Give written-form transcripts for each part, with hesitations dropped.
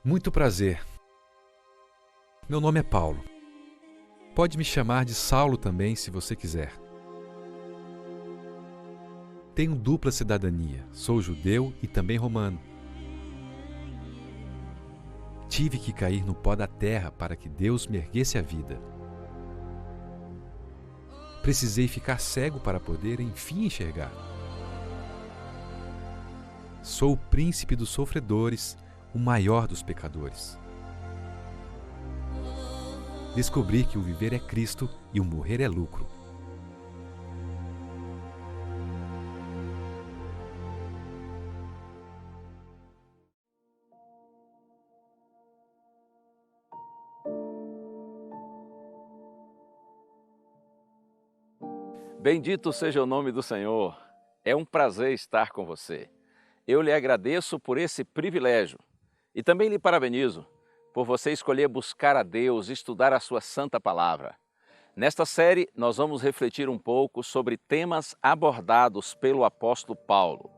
Muito prazer. Meu nome é Paulo. Pode me chamar de Saulo também, se você quiser. Tenho dupla cidadania. Sou judeu e também romano. Tive que cair no pó da terra para que Deus me erguesse a vida. Precisei ficar cego para poder, enfim, enxergar. Sou o príncipe dos sofredores, o maior dos pecadores. Descobri que o viver é Cristo e o morrer é lucro. Bendito seja o nome do Senhor. É um prazer estar com você. Eu lhe agradeço por esse privilégio e também lhe parabenizo por você escolher buscar a Deus, estudar a sua santa palavra. Nesta série, nós vamos refletir um pouco sobre temas abordados pelo apóstolo Paulo.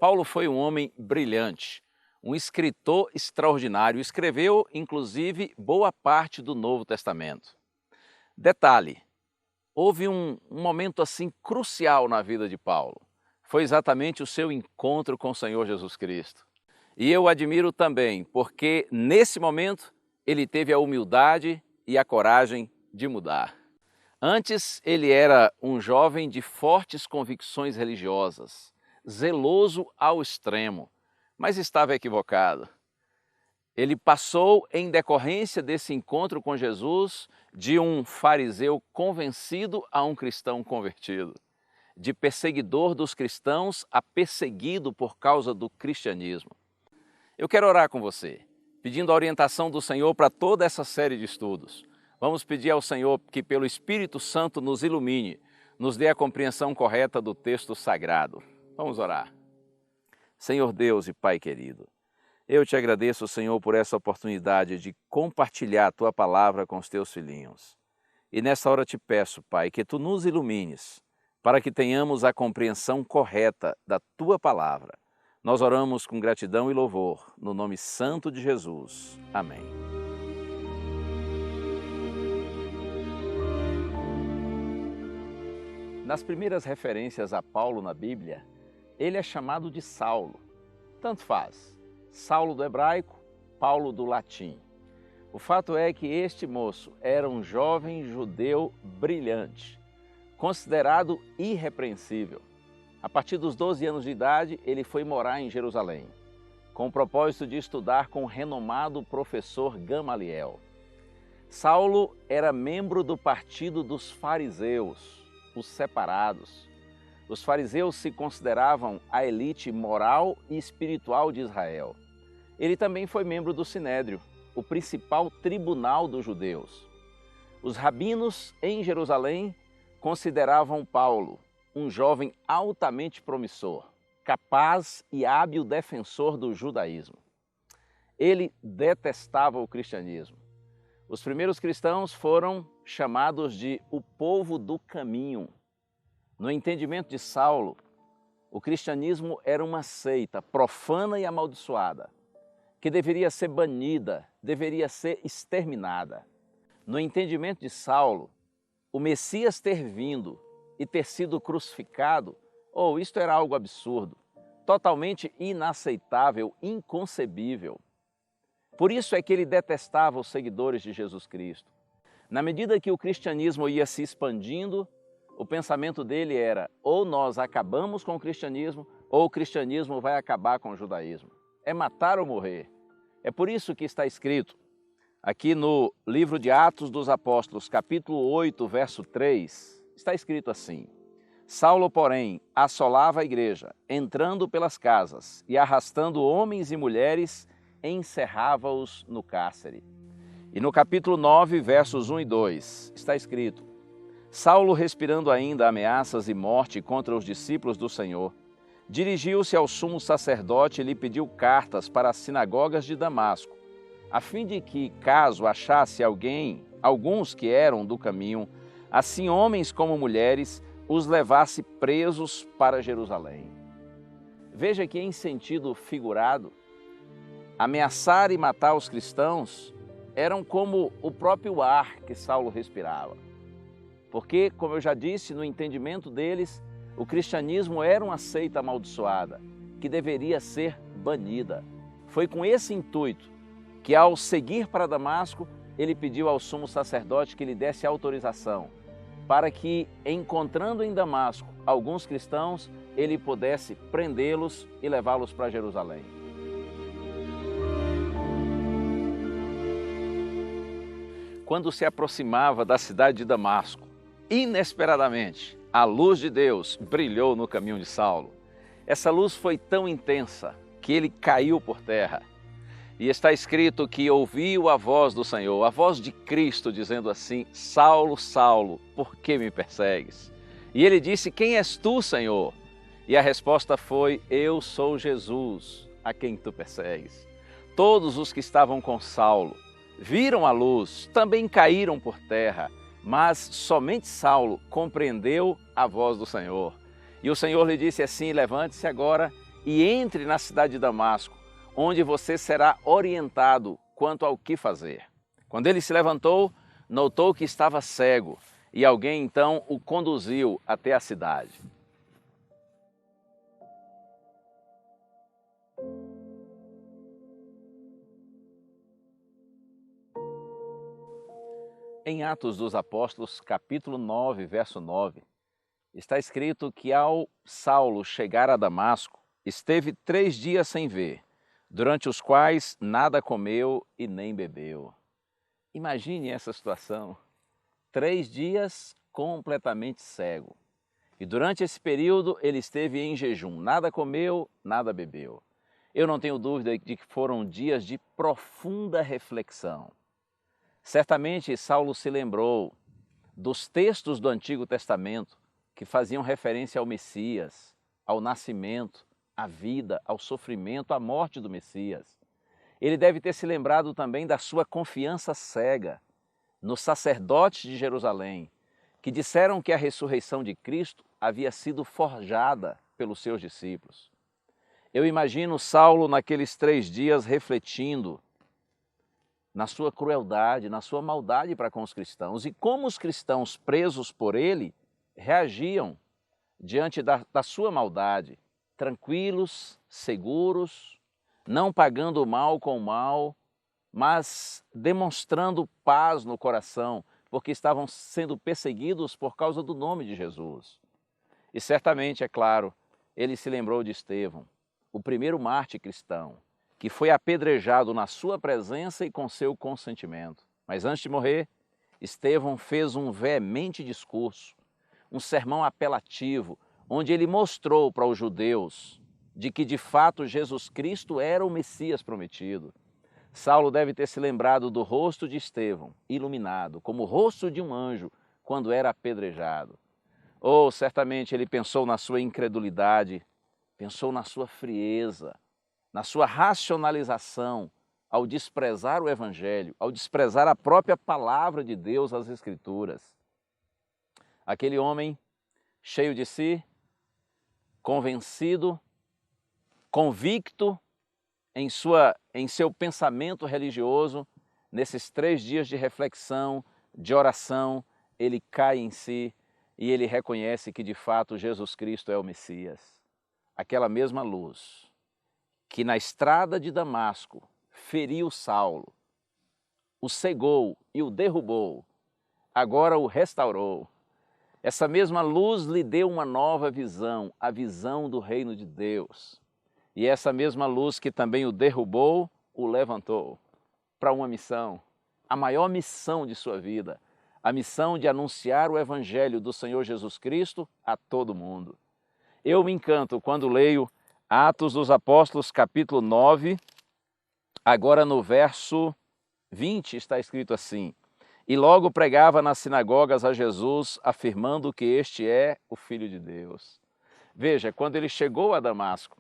Paulo foi um homem brilhante, um escritor extraordinário, escreveu inclusive boa parte do Novo Testamento. Detalhe, houve um momento assim crucial na vida de Paulo. Foi exatamente o seu encontro com o Senhor Jesus Cristo. E eu admiro também, porque nesse momento ele teve a humildade e a coragem de mudar. Antes ele era um jovem de fortes convicções religiosas, zeloso ao extremo, mas estava equivocado. Ele passou, em decorrência desse encontro com Jesus, de um fariseu convencido a um cristão convertido, de perseguidor dos cristãos a perseguido por causa do cristianismo. Eu quero orar com você, pedindo a orientação do Senhor para toda essa série de estudos. Vamos pedir ao Senhor que pelo Espírito Santo nos ilumine, nos dê a compreensão correta do texto sagrado. Vamos orar. Senhor Deus e Pai querido, eu te agradeço, Senhor, por essa oportunidade de compartilhar a Tua palavra com os Teus filhinhos. E nessa hora te peço, Pai, que Tu nos ilumines, para que tenhamos a compreensão correta da Tua palavra. Nós oramos com gratidão e louvor, no nome santo de Jesus. Amém. Nas primeiras referências a Paulo na Bíblia, ele é chamado de Saulo. Tanto faz. Saulo do hebraico, Paulo do latim. O fato é que este moço era um jovem judeu brilhante, considerado irrepreensível. A partir dos 12 anos de idade, ele foi morar em Jerusalém, com o propósito de estudar com o renomado professor Gamaliel. Saulo era membro do partido dos fariseus, os separados. Os fariseus se consideravam a elite moral e espiritual de Israel. Ele também foi membro do Sinédrio, o principal tribunal dos judeus. Os rabinos em Jerusalém consideravam Paulo um jovem altamente promissor, capaz e hábil defensor do judaísmo. Ele detestava o cristianismo. Os primeiros cristãos foram chamados de o povo do caminho. No entendimento de Saulo, o cristianismo era uma seita profana e amaldiçoada, que deveria ser banida, deveria ser exterminada. No entendimento de Saulo, o Messias ter vindo e ter sido crucificado, isto era algo absurdo, totalmente inaceitável, inconcebível. Por isso é que ele detestava os seguidores de Jesus Cristo. Na medida que o cristianismo ia se expandindo, o pensamento dele era: ou nós acabamos com o cristianismo, ou o cristianismo vai acabar com o judaísmo. É matar ou morrer. É por isso que está escrito aqui no livro de Atos dos Apóstolos, capítulo 8, verso 3, está escrito assim: Saulo, porém, assolava a igreja, entrando pelas casas e arrastando homens e mulheres, encerrava-os no cárcere. E no capítulo 9, versos 1 e 2, está escrito: Saulo, respirando ainda ameaças e morte contra os discípulos do Senhor, dirigiu-se ao sumo sacerdote e lhe pediu cartas para as sinagogas de Damasco, a fim de que, caso achasse alguns que eram do caminho, assim homens como mulheres, os levasse presos para Jerusalém. Veja que, em sentido figurado, ameaçar e matar os cristãos eram como o próprio ar que Saulo respirava. Porque, como eu já disse, no entendimento deles, o cristianismo era uma seita amaldiçoada, que deveria ser banida. Foi com esse intuito que, ao seguir para Damasco, ele pediu ao sumo sacerdote que lhe desse autorização para que, encontrando em Damasco alguns cristãos, ele pudesse prendê-los e levá-los para Jerusalém. Quando se aproximava da cidade de Damasco, inesperadamente, a luz de Deus brilhou no caminho de Saulo. Essa luz foi tão intensa que ele caiu por terra. E está escrito que ouviu a voz do Senhor, a voz de Cristo, dizendo assim: Saulo, Saulo, por que me persegues? E ele disse: quem és tu, Senhor? E a resposta foi: eu sou Jesus, a quem tu persegues. Todos os que estavam com Saulo viram a luz, também caíram por terra, mas somente Saulo compreendeu a voz do Senhor. E o Senhor lhe disse assim: levante-se agora e entre na cidade de Damasco, onde você será orientado quanto ao que fazer. Quando ele se levantou, notou que estava cego, e alguém então o conduziu até a cidade. Em Atos dos Apóstolos, capítulo 9, verso 9, está escrito que ao Saulo chegar a Damasco, esteve 3 dias sem ver, durante os quais nada comeu e nem bebeu. Imagine essa situação, 3 dias completamente cego. E durante esse período ele esteve em jejum, nada comeu, nada bebeu. Eu não tenho dúvida de que foram dias de profunda reflexão. Certamente Saulo se lembrou dos textos do Antigo Testamento que faziam referência ao Messias, ao nascimento, à vida, ao sofrimento, à morte do Messias. Ele deve ter se lembrado também da sua confiança cega nos sacerdotes de Jerusalém, que disseram que a ressurreição de Cristo havia sido forjada pelos seus discípulos. Eu imagino Saulo naqueles 3 dias refletindo na sua crueldade, na sua maldade para com os cristãos, e como os cristãos presos por ele reagiam diante da sua maldade, tranquilos, seguros, não pagando o mal com o mal, mas demonstrando paz no coração, porque estavam sendo perseguidos por causa do nome de Jesus. E certamente, é claro, ele se lembrou de Estevão, o primeiro mártir cristão, que foi apedrejado na sua presença e com seu consentimento. Mas antes de morrer, Estevão fez um veemente discurso, um sermão apelativo, onde ele mostrou para os judeus de que de fato Jesus Cristo era o Messias prometido. Saulo deve ter se lembrado do rosto de Estevão, iluminado, como o rosto de um anjo, quando era apedrejado. Ou certamente ele pensou na sua incredulidade, pensou na sua frieza, na sua racionalização, ao desprezar o Evangelho, ao desprezar a própria palavra de Deus, as Escrituras. Aquele homem, cheio de si, convencido, convicto em seu pensamento religioso, nesses 3 dias de reflexão, de oração, ele cai em si e ele reconhece que de fato Jesus Cristo é o Messias. Aquela mesma luz que na estrada de Damasco feriu Saulo, o cegou e o derrubou, agora o restaurou. Essa mesma luz lhe deu uma nova visão, a visão do reino de Deus. E essa mesma luz que também o derrubou, o levantou para uma missão, a maior missão de sua vida, a missão de anunciar o Evangelho do Senhor Jesus Cristo a todo mundo. Eu me encanto quando leio Atos dos Apóstolos, capítulo 9, agora no verso 20 está escrito assim: e logo pregava nas sinagogas a Jesus, afirmando que este é o Filho de Deus. Veja, quando ele chegou a Damasco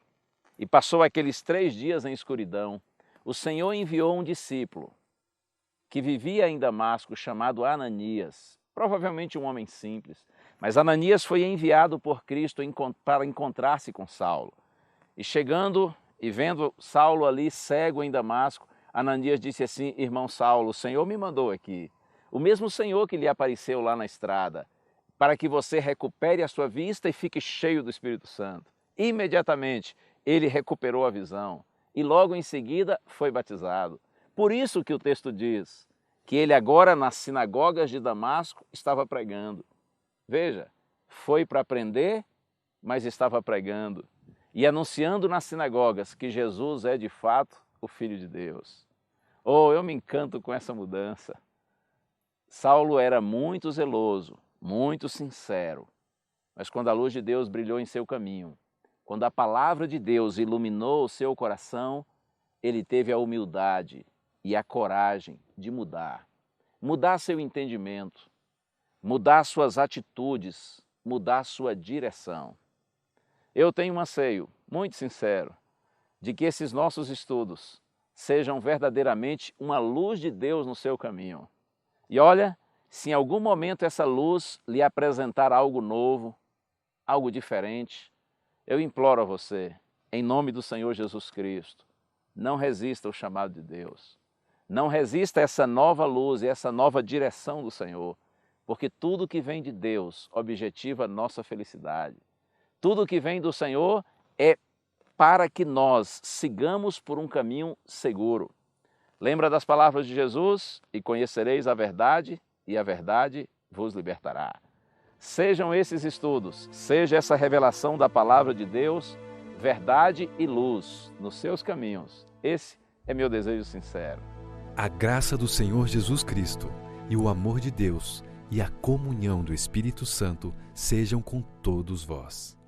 e passou aqueles 3 dias em escuridão, o Senhor enviou um discípulo que vivia em Damasco, chamado Ananias, provavelmente um homem simples, mas Ananias foi enviado por Cristo para encontrar-se com Saulo. E chegando e vendo Saulo ali cego em Damasco, Ananias disse assim: irmão Saulo, o Senhor me mandou aqui. O mesmo Senhor que lhe apareceu lá na estrada, para que você recupere a sua vista e fique cheio do Espírito Santo. Imediatamente ele recuperou a visão e logo em seguida foi batizado. Por isso que o texto diz que ele agora nas sinagogas de Damasco estava pregando. Veja, foi para aprender, mas estava pregando e anunciando nas sinagogas que Jesus é de fato o Filho de Deus. Oh, eu me encanto com essa mudança. Saulo era muito zeloso, muito sincero, mas quando a luz de Deus brilhou em seu caminho, quando a palavra de Deus iluminou o seu coração, ele teve a humildade e a coragem de mudar. Mudar seu entendimento, mudar suas atitudes, mudar sua direção. Eu tenho um anseio muito sincero de que esses nossos estudos sejam verdadeiramente uma luz de Deus no seu caminho. E olha, se em algum momento essa luz lhe apresentar algo novo, algo diferente, eu imploro a você, em nome do Senhor Jesus Cristo, não resista ao chamado de Deus. Não resista a essa nova luz e essa nova direção do Senhor, porque tudo que vem de Deus objetiva a nossa felicidade. Tudo que vem do Senhor é para que nós sigamos por um caminho seguro. Lembra das palavras de Jesus? E conhecereis a verdade, e a verdade vos libertará. Sejam esses estudos, seja essa revelação da palavra de Deus, verdade e luz nos seus caminhos. Esse é meu desejo sincero. A graça do Senhor Jesus Cristo e o amor de Deus e a comunhão do Espírito Santo sejam com todos vós.